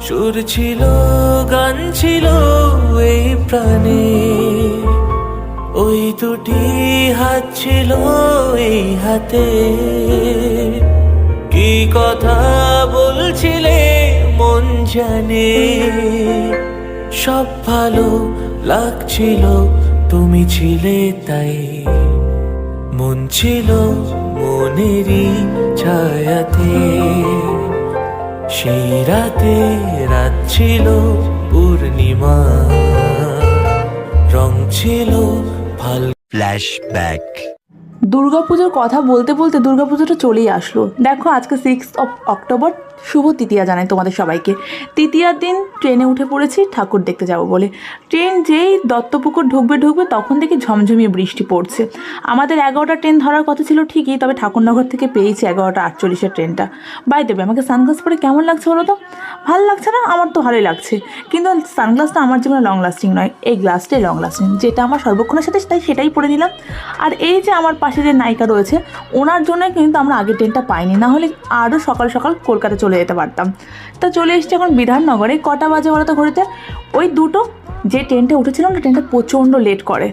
সুর ছিল, গান ছিল এই প্রাণে, ওই দুটি হাত ছিল এই হাতে। কি কথা বলছিলে মন জানে, সব ভালো লাগছিল তুমি ছিলে তাই। মন ছিল মনেরই ছায়াতে, সেই রাতে রাত ছিল পূর্ণিমা, রং ছিল ভাল। ফ্ল্যাশব্যাক। দুর্গাপুজোর কথা বলতে বলতে দুর্গাপুজোটা চলেই আসলো। দেখো আজকে 6 অক্টোবর, শুভ তৃতীয়া জানাই তোমাদের সবাইকে। তৃতীয়ার দিন ট্রেনে উঠে পড়েছি ঠাকুর দেখতে যাব বলে। ট্রেন যেই দত্তপুকুর ঢুকবে তখন থেকে ঝমঝমিয়ে বৃষ্টি পড়ছে। আমাদের 11টা ট্রেন ধরার কথা ছিল ঠিকই, তবে ঠাকুরনগর থেকে পেয়েছি 11:48 ট্রেনটা। বাই দেবে আমাকে সানগ্লাস পরে কেমন লাগছে বলো তো? ভালো লাগছে না? আমার তো ভালোই লাগছে, কিন্তু সানগ্লাসটা আমার জীবনে লং লাস্টিং নয়, এই গ্লাসটাই লং লাস্টিং, যেটা আমার সর্বক্ষণের সাথে তাই সেটাই পরে নিলাম। আর এই যে আমার পাশে যে নায়িকা রয়েছে ওনার জন্য কিন্তু আমরা আগের ট্রেনটা পাইনি, না হলে আরও সকাল সকাল কলকাতা চলে যেতে পারতাম। তা চলে এসেছি এখন বিধাননগরে। কটা বাজে বলো তো ঘড়িতে? ওই দুটো। যে ট্রেনটা উঠেছিলাম না, ট্রেনটা প্রচণ্ড লেট করে।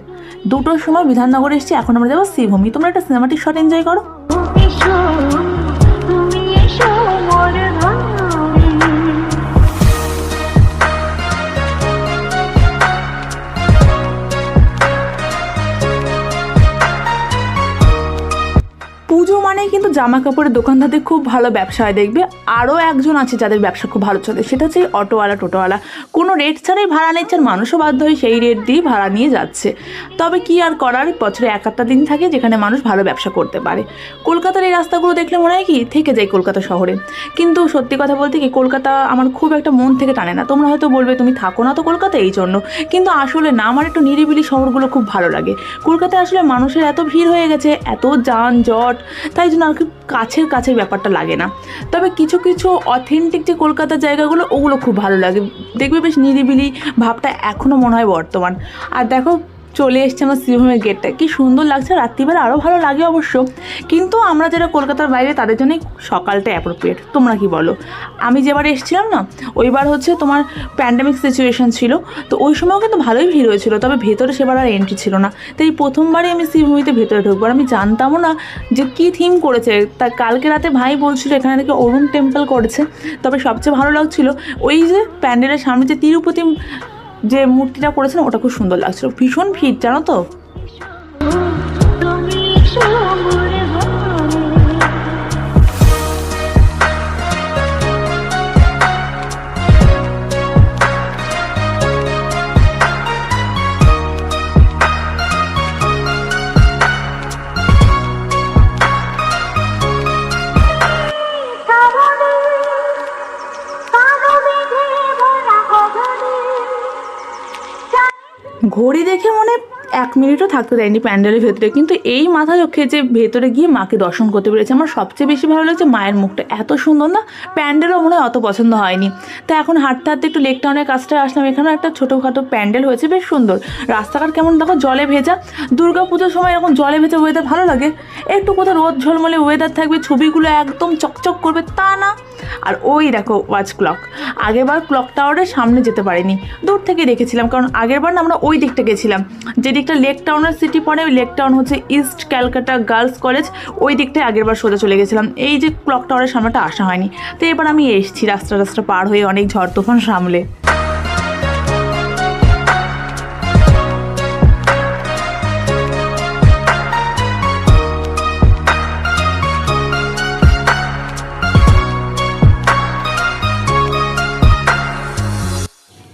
2টোর সময় বিধাননগরে এসেছি, এখন আমরা যাবো শ্রীভূমি। তোমরা একটা সিনেমাটিক শট এনজয় করো। পুজো মানেই কিন্তু জামা কাপড়ের দোকানদারদের খুব ভালো ব্যবসা হয়। দেখবে আরও একজন আছে যাদের ব্যবসা খুব ভালো চলে, সেটা হচ্ছে অটোওয়ালা, টোটোওয়ালা। কোনো রেট ছাড়াই ভাড়া নিচ্ছে, আর মানুষও বাধ্য হয়ে সেই রেট দিয়ে ভাড়া নিয়ে যাচ্ছে। তবে কি আর করার, বছরে 1-8টা দিন থাকে যেখানে মানুষ ভালো ব্যবসা করতে পারে। কলকাতার এই রাস্তাগুলো দেখলে মনে হয় কি থেকে যায় কলকাতা শহরে। কিন্তু সত্যি কথা বলতে কি, কলকাতা আমার খুব একটা মন থেকে টানে না। তোমরা হয়তো বলবে তুমি থাকো না তো কলকাতা এই জন্য, কিন্তু আসলে না, আমার একটু নিরিবিলি শহরগুলো খুব ভালো লাগে। কলকাতায় আসলে মানুষের এত ভিড় হয়ে গেছে, এত যানজট, তাই জন্য আর কি কাছের ব্যাপারটা লাগে না। তবে কিছু কিছু অথেন্টিক যে কলকাতার জায়গাগুলো ওগুলো খুব ভালো লাগে। দেখবে বেশ নিরিবিলি ভাবটা এখনও মনে হয় বর্তমান। আর দেখো চলে এসছে আমার শ্রীভূমির গেটটা, কি সুন্দর লাগছে। রাত্রিবেলা আরও ভালো লাগে অবশ্য, কিন্তু আমরা যারা কলকাতার বাইরে তাদের জন্যই সকালটা অ্যাপ্রোপ্রিয়েট। তোমরা কি বলো? আমি যেবার এসেছিলাম না, ওইবার হচ্ছে তোমার প্যান্ডেমিক সিচুয়েশন ছিল, তো ওই সময়ও কিন্তু ভালোই ভিড় হয়েছিল, তবে ভেতরে সেবার আর এন্ট্রি ছিল না। তো এই প্রথমবারই আমি শ্রীভূমিতে ভেতরে ঢুকবো। আর আমি জানতামও না যে কী থিম করেছে। তা কালকে রাতে ভাই বলছিল এখানে থেকে অরুণ টেম্পল করেছে। তবে সবচেয়ে ভালো লাগছিল ওই যে প্যান্ডেলের সামনে যে তিরুপতি যে মূর্তিটা করেছেন, ওটা খুব সুন্দর লাগছিল। ভীষণ ভিড় জানো তো। ঘড়ি দেখে মনে 1 মিনিটও থাকতে দেয়নি প্যান্ডেলের ভেতরে, কিন্তু এই মাথা চোখে যে ভেতরে গিয়ে মাকে দর্শন করতে পেরেছে। আমার সবচেয়ে বেশি ভালো লাগছে মায়ের মুখটা, এত সুন্দর না। প্যান্ডেলও মনে হয় অত পছন্দ হয়নি। তা এখন হাঁটতে হাঁটতে একটু লেক টাউনের কাছটায় আসলাম। এখানে একটা ছোটোখাটো প্যান্ডেল হয়েছে, বেশ সুন্দর। রাস্তাঘাট কেমন দেখো, জলে ভেজা। দুর্গা পুজোর সময় এরকম জলে ভেজা ওয়েদার ভালো লাগে। একটু কোথাও রোদ ঝলমলে ওয়েদার থাকবে, ছবিগুলো একদম চকচক করবে, তা না। আর ওই দেখো ওয়াচ ক্লক। আগেরবার ক্লক টাওয়ারের সামনে যেতে পারিনি, দূর থেকে দেখেছিলাম, কারণ আগেরবার না আমরা ওই দিকটা গেছিলাম, যে দিকটা লেক টাউনের সিটি পড়ে। ওই লেক টাউন হচ্ছে ইস্ট ক্যালকাটা গার্লস কলেজ, ওই দিকটায় আগেরবার সোজা চলে গেছিলাম। এই যে ক্লক টাওয়ারের সামনেটা আসা হয়নি। তো এবার আমি এসেছি রাস্তা পার হয়ে অনেক ঝড় তুফান সামলে।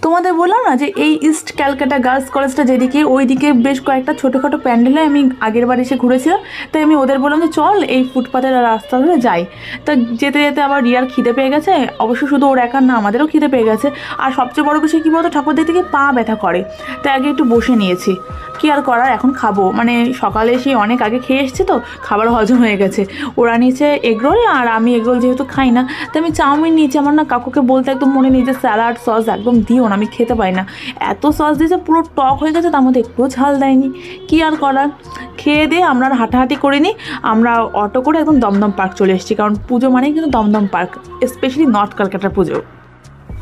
তোমাদের বললাম না যে এই ইস্ট ক্যালকাটা গার্লস কলেজটা যেদিকে, ওই দিকে বেশ কয়েকটা ছোটোখাটো প্যান্ডেলে আমি আগের বার এসে ঘুরেছিলাম। তাই আমি ওদের বললাম যে চল এই ফুটপাতের রাস্তা ধরে যাই। তা যেতে যেতে আবার রিয়ার খিদে পেয়ে গেছে। অবশ্য শুধু ওর একার না, আমাদেরও খিদে পেয়ে গেছে। আর সবচেয়ে বড় বিষয় কী বলতো, ঠাকুর দেখতে গিয়ে পা ব্যথা করে, তাই আগে একটু বসে নিয়েছি। কি আর করার, এখন খাবো। মানে সকালে এসে অনেক আগে খেয়ে এসেছি তো, খাবার হজম হয়ে গেছে। ওরা নিয়েছে এগরোল, আর আমি এগরোল যেহেতু খাই না, তো আমি চাউমিন নিয়েছি। আমার না কাকুকে বলতে একদম মনে নেই যে স্যালাড সস একদম দিও না, আমি খেতে পাই না। এত সস দিয়েছে পুরো টক হয়ে গেছে, তার মধ্যে একটুও ঝাল দেয়নি। কি আর করার, খেয়ে দিয়ে আমরা হাঁটাহাঁটি করিনি, আমরা অটো করে একদম দমদম পার্ক চলে এসেছি। কারণ পুজো মানেই কিন্তু দমদম পার্ক, স্পেশালি নর্থ কলকাতার পুজো।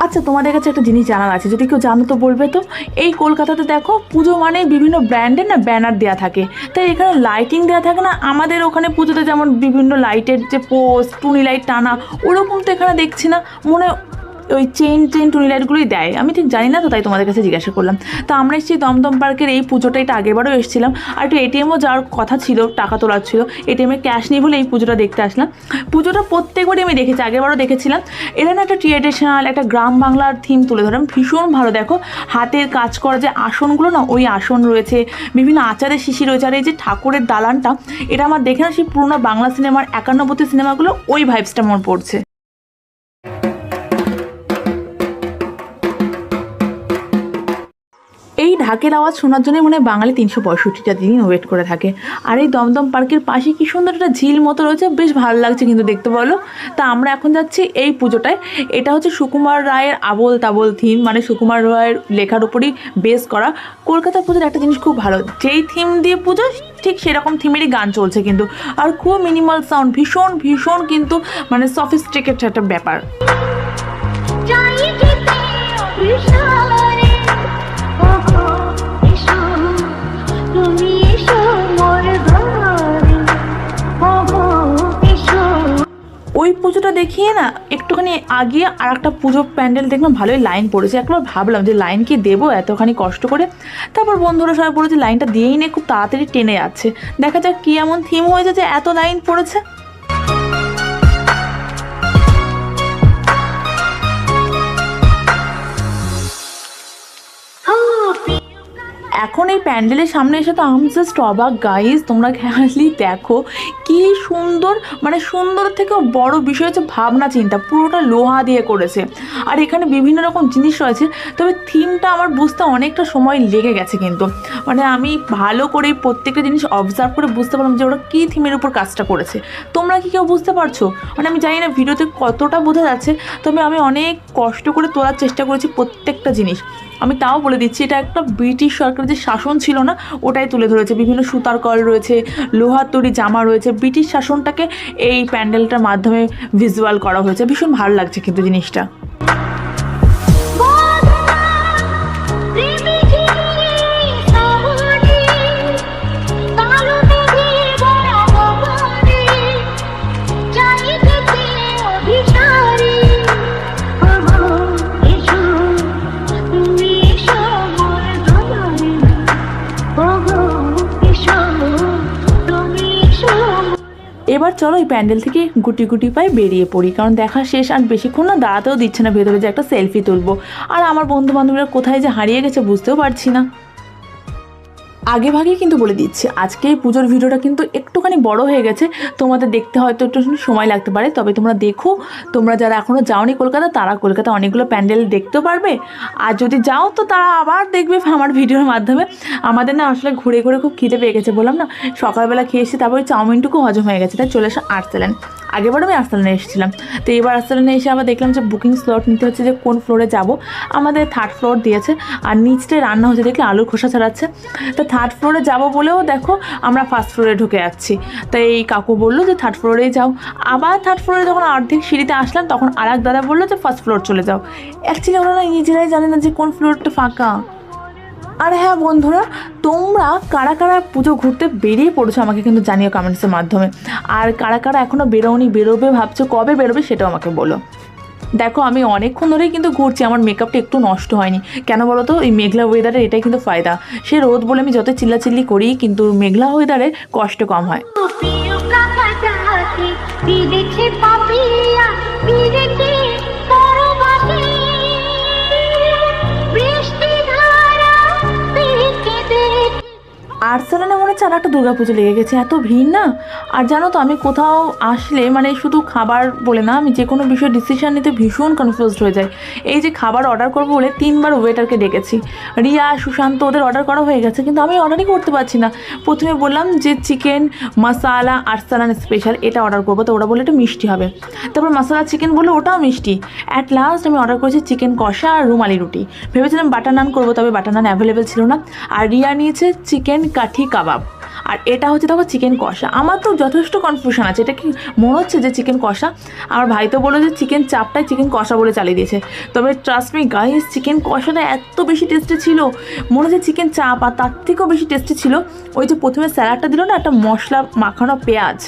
আচ্ছা, তোমাদের কাছে একটা জিনিস জানার আছে, যদি কেউ জানো তো বলবে তো। এই কলকাতাতে দেখো পুজো মানে বিভিন্ন ব্র্যান্ডের না ব্যানার দেওয়া থাকে, তাই এখানে লাইটিং দেওয়া থাকে না। আমাদের ওখানে পুজোতে যেমন বিভিন্ন লাইটের যে পোস্ট, টুনি লাইট টানা, ওরকম তো এখানে দেখছি না। মনে ওই চেন টুনি লাইটগুলোই দেয়, আমি ঠিক জানি না তো, তাই তোমাদের কাছে জিজ্ঞাসা করলাম। তো আমরা এসেছি দমদম পার্কের এই পুজোটা, এটা আগেরবারও এসেছিলাম, আর একটু এটিএমও যাওয়ার কথা ছিল, টাকা তোলার ছিল, এটিএমে ক্যাশ নেই বলে এই পুজোটা দেখতে আসলাম। পুজোটা প্রত্যেকবারই আমি দেখেছি, আগেরবারও দেখেছিলাম। এটা না একটা ট্রেডিশনাল একটা গ্রাম বাংলার থিম তুলে ধরেন, ভীষণ ভালো। দেখো হাতের কাজ করা যে আসনগুলো না, ওই আসন রয়েছে, বিভিন্ন আচারের শিশি রয়েছে, আর এই যে ঠাকুরের দালানটা, এটা আমার দেখে না সেই পুরোনো বাংলা সিনেমার 91 সিনেমাগুলো, ওই ভাইবসটা মনে পড়ছে। এই ঢাকের আওয়াজ শোনার জন্যই মনে হয় বাঙালি 365টা দিনই ওয়েট করে থাকে। আর এই দমদম পার্কের পাশে কি সুন্দর একটা ঝিল মতো রয়েছে, বেশ ভালো লাগছে কিন্তু দেখতে, বলো। তা আমরা এখন যাচ্ছি এই পুজোটায়। এটা হচ্ছে সুকুমার রায়ের আবোল তাবোল থিম, মানে সুকুমার রায়ের লেখার উপরই বেস করা। কলকাতার পুজোর একটা জিনিস খুব ভালো, যেই থিম দিয়ে পুজো ঠিক সেরকম থিমেরই গান চলছে কিন্তু, আর খুব মিনিমাল সাউন্ড, ভীষণ ভীষণ কিন্তু মানে সফিস্টিকেটেড একটা ব্যাপার। ওই পুজোটা দেখিয়ে না একটুখানি আগিয়ে আর একটা পুজো প্যান্ডেল দেখলাম, ভালোই লাইন পড়েছে। একবার ভাবলাম যে লাইন কি দেবো এতখানি কষ্ট করে, তারপর বন্ধুরা সবাই বলেছে লাইনটা দিয়েই নে, খুব তাড়াতাড়ি টেনে যাচ্ছে। দেখা যাক কি এমন থিম হয়েছে যে এত লাইন পড়েছে। এখন এই প্যান্ডেলের সামনে এসে তো আমি জাস্ট অবাক গাইজ, তোমরা খালি দেখো কি সুন্দর, মানে সুন্দর থেকেও বড় বিষয় হচ্ছে ভাবনা চিন্তা, পুরোটা লোহা দিয়ে করেছে। আর এখানে বিভিন্ন রকম জিনিস রয়েছে, তবে থিমটা আমার বুঝতে অনেকটা সময় লেগে গেছে কিন্তু, মানে আমি ভালো করে প্রত্যেকটা জিনিস অবজার্ভ করে বুঝতে পারলাম যে ওরা কী থিমের উপর কাজটা করেছে। তোমরা কি কেউ বুঝতে পারছো? মানে আমি জানি না ভিডিওতে কতটা বোঝা যাচ্ছে, তবে আমি অনেক কষ্ট করে তোলার চেষ্টা করেছি প্রত্যেকটা জিনিস। আমি তাও বলে দিচ্ছি, এটা একটা ব্রিটিশ সরকারের যে শাসন ছিল না, ওটাই তুলে ধরেছে। বিভিন্ন সুতার কল রয়েছে, লোহার তৈরি জামা রয়েছে, ব্রিটিশ শাসনটাকে এই প্যান্ডেলটার মাধ্যমে ভিজুয়াল করা হয়েছে। ভীষণ ভালো লাগছে কিন্তু জিনিসটা। এবার চলো এই প্যান্ডেল থেকে গুটি গুটি পায়ে বেরিয়ে পড়ি, কারণ দেখা শেষ, আর বেশিক্ষণ না দাঁড়াতেও দিচ্ছে না ভেতরে যে একটা সেলফি তুলবো। আর আমার বন্ধু বান্ধবীরা কোথায় যে হারিয়ে গেছে বুঝতেও পারছি না। আগে ভাগে কিন্তু বলে দিচ্ছি, আজকে এই পুজোর ভিডিওটা কিন্তু একটুখানি বড় হয়ে গেছে, তোমাদের দেখতে হয়তো একটু সময় লাগতে পারে, তবে তোমরা দেখো। তোমরা যারা এখনও যাওনি কলকাতা, তারা কলকাতা অনেকগুলো প্যান্ডেল দেখতেও পারবে, আর যদি যাও তো তারা আবার দেখবে আমার ভিডিওর মাধ্যমে। আমাদের না আসলে ঘুরে ঘুরে খুব খিদে পেয়ে গেছে, বললাম না সকালবেলা খেয়ে এসে তারপরে চাউমিনটুকু হজম হয়ে গেছে, তাই চলে আসা আর্সেলেন। আগেবার আমি আর্সেলেনে এসেছিলাম, তো এবার আর্সেলেনে এসে আবার দেখলাম যে বুকিং স্লট নিতে হচ্ছে, যে কোন ফ্লোরে যাব। আমাদের 3rd ফ্লোর দিয়েছে, আর নিচটায় রান্না হচ্ছে দেখলে আলুর খোসা ছাড়াচ্ছে। তো 3rd ফ্লোরে যাব বলেও দেখো আমরা 1st ফ্লোরে ঢুকে যাচ্ছি। তাই এই কাকু বললো যে 3rd ফ্লোরেই যাও। আবার 3rd ফ্লোরে যখন অর্ধেক সিঁড়িতে আসলাম, তখন আর এক দাদা বললো যে 1st ফ্লোর চলে যাও। অ্যাকচুয়ালি ওরা নিজেরাই জানে না যে কোন ফ্লোরটা ফাঁকা। আর হ্যাঁ বন্ধুরা, তোমরা কারা কারা পুজো ঘুরতে বেরিয়ে পড়েছো আমাকে কিন্তু জানিও কমেন্টসের মাধ্যমে। আর কারা কারা এখনও বেরোবে ভাবছো, কবে বেরোবে সেটাও আমাকে বলো। দেখো আমি অনেকক্ষণ ধরেই কিন্তু ঘুরছি, আমার মেকআপটা একটু নষ্ট হয়নি। কেন বলো তো, এই মেঘলা ওয়েদারে এটাই কিন্তু ফায়দা। সে রোদ বলে আমি যত চিল্লাচিল্লি করি, কিন্তু মেঘলা ওয়েদারে কষ্ট কম হয়। আর্সেলানে মনে হচ্ছে আর একটা দুর্গাপুজো লেগে গেছে, এত ভিড় না। আর জানো তো, আমি কোথাও আসলে মানে শুধু খাবার বলে না, আমি যে কোনো বিষয়ে ডিসিশন নিতে ভীষণ কনফিউজড হয়ে যাই। এই যে খাবার অর্ডার করবো বলে 3বার ওয়েটারকে ডেকেছি, রিয়া সুশান্ত ওদের অর্ডার করা হয়ে গেছে, কিন্তু আমি অর্ডারই করতে পারছি না। প্রথমে বললাম যে চিকেন মশালা আর্সেলান স্পেশাল এটা অর্ডার করবো, তো ওরা বলে এটা মিষ্টি হবে। তারপর মশালা চিকেন বললো, ওটাও মিষ্টি। অ্যাট লাস্ট আমি অর্ডার করেছি চিকেন কষা আর রুমালি রুটি। ভেবেছিলাম বাটার নান করবো, তবে বাটার নান অ্যাভেলেবেল ছিল না। আর রিয়া নিয়েছে চিকেন কাঠি কাবাব। আর এটা হচ্ছে দেখো চিকেন কষা। আমার তো যথেষ্ট কনফিউশন আছে, এটা কি মনে হচ্ছে যে চিকেন কষা, আমার ভাই তো বললো যে চিকেন চাপটাই চিকেন কষা বলে চালিয়ে দিয়েছে। তবে ট্রাস্ট মি গাইস, চিকেন কষাটা এত বেশি টেস্টি ছিল, মনে হচ্ছে চিকেন চাপ আর তার থেকেও বেশি টেস্টি ছিল ওই যে প্রথমে স্যালাডটা দিল না, একটা মশলা মাখানো পেঁয়াজ,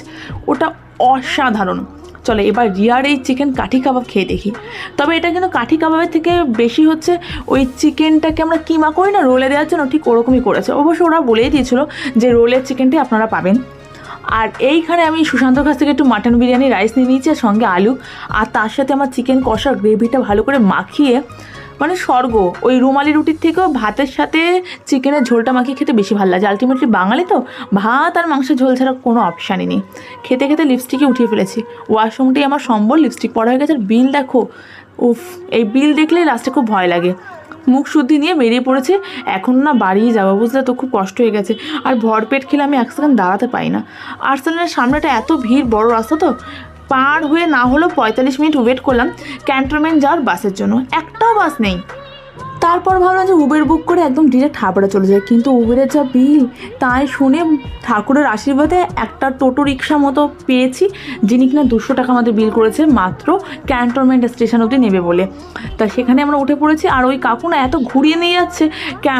ওটা অসাধারণ। চলো এবার রিয়ার এই চিকেন কাঠি কাবাব খেয়ে দেখি। তবে এটা কিন্তু কাঠি কাবাবের থেকে বেশি হচ্ছে ওই চিকেনটাকে আমরা কিমা করি না রোলে দেওয়ার জন্য, ঠিক ওরকমই করেছে। অবশ্য ওরা বলেই দিয়েছিল যে রোলের চিকেনটাই আপনারা পাবেন। আর এইখানে আমি সুশান্তর কাছ থেকে একটু মাটন বিরিয়ানি রাইস নিয়ে নিয়েছি আর সঙ্গে আলু, আর তার সাথে আমার চিকেন কষার গ্রেভিটা ভালো করে মাখিয়ে, মানে স্বর্গ। ওই রুমালি রুটির থেকেও ভাতের সাথে চিকেনের ঝোলটা মাখিয়ে খেতে বেশি ভালো লাগে। আলটিমেটলি বাঙালি তো, ভাত আর মাংসের ঝোল ছাড়া কোনো অপশানই নেই। খেতে খেতে লিপস্টিকে উঠিয়ে ফেলেছি, ওয়াশরুমটাই আমার সম্বল, লিপস্টিক পড়া হয়ে গেছে। আর বিল দেখো, উফ, এই বিল দেখলেই লাস্টে খুব ভয় লাগে। মুখ শুদ্ধি নিয়ে বেরিয়ে পড়েছে, এখন না বাড়িয়ে যাবো, বুঝলে তো, খুব কষ্ট হয়ে গেছে। আর ভরপেট খেলে আমি এক সেকেন্ড দাঁড়াতে পাই না। আর্সেনালের সামনেটা এত ভিড়, বড় রাস্তা তো, পার হয়ে না হলেও 45 মিনিট ওয়েট করলাম ক্যান্টনমেন্ট যাওয়ার বাসের জন্য, একটাও বাস নেই। তারপর ভাবলাম যে উবের বুক করে একদম ডিরেক্ট হাবড়া চলে যায়, কিন্তু উবেরের যা বিল, তাই শুনে ঠাকুরের আশীর্বাদে একটা টোটো রিক্সা মতো পেয়েছি, যিনি কিনা 200 টাকা আমাদের বিল করেছে মাত্র ক্যান্টনমেন্ট স্টেশন অবধি নেবে বলে। তা সেখানে আমরা উঠে পড়েছি। আর ওই কাকু না এত ঘুরিয়ে নিয়ে যাচ্ছে,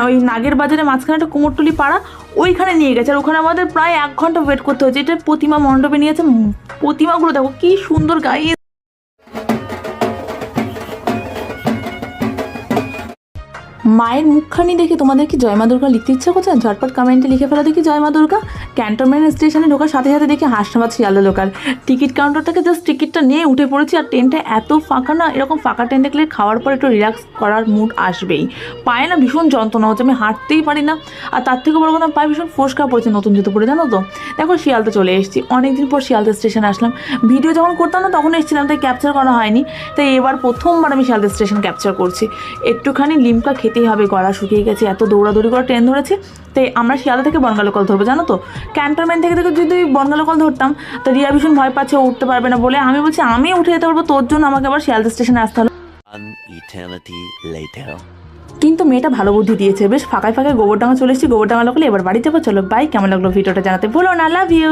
ওই নাগের বাজারে মাঝখানে একটা কুমোরটুলি পাড়া, ওইখানে নিয়ে গেছে। আর ওখানে আমাদের প্রায় 1 ঘন্টা ওয়েট করতে হয়েছে। এটা প্রতিমা মণ্ডপে নিয়েছে, প্রতিমাগুলো দেখো কি সুন্দর গায়ে। মায়ের মুখখানি দেখে তোমাদের কি জয় মা দুর্গা লিখতে ইচ্ছা করছে? ঝটপট কমেন্টে লিখে ফেলা দেখি জয় মা দুর্গা। ক্যান্টনমেন্ট স্টেশনে ঢোকার সাথে সাথে দেখি Hasnabad Sealdah local. Ticket counter থেকে জাস্ট টিকিটটা নিয়ে উঠে পড়েছি। আর ট্রেনটা এত ফাঁকা না, এরকম ফাঁকা ট্রেন দেখলে খাওয়ার পর একটু রিল্যাক্স করার মুড আসবেই। পায়ে না ভীষণ যন্ত্রণা হচ্ছে, আমি হাঁটতেই পারি না। আর তার থেকে বড় কথা, পায়ে ভীষণ ফোসকা পড়েছে নতুন জুতো পরে, জানো তো। দেখো শিয়ালদা চলে এসেছি, অনেকদিন পর শিয়ালদা স্টেশনে আসলাম। ভিডিও যখন করতাম না তখন এসেছিলাম, তাই ক্যাপচার করা হয়নি। তাই এবার প্রথমবার আমি শিয়ালদা স্টেশন ক্যাপচার করছি। একটুখানি লিমকা খেতেই হবে, গলা শুকিয়ে গেছে, এত দৌড়াদৌড়ি করে ট্রেন ধরেছি। তাই আমরা শিয়ালদা থেকে বনগা লোকাল ধরবো, জানো তো। ক্যান্টনমেন্ট থেকে যদি বনগা লোকাল ধরতাম তো রিয়া ভীষণ ভয় পাচ্ছে, ও উঠতে পারবে না বলে। আমি বলছি আমি উঠে যেতে পারবো, তোর জন্য আমাকে আবার শিয়ালদা স্টেশনে আসতে হলো। কিন্তু মেয়েটা ভালো বুদ্ধি দিয়েছে, বেশ ফাঁকায় ফাঁকায় গোবরডাঙ্গা চলে এসেছি। গোবরডাঙ্গা লোকালে এবার বাড়ি যাবো। চলো বাই, কেমন লাগলো ভিডিওটা জানাতে ভুলো না, লাভ ইউ।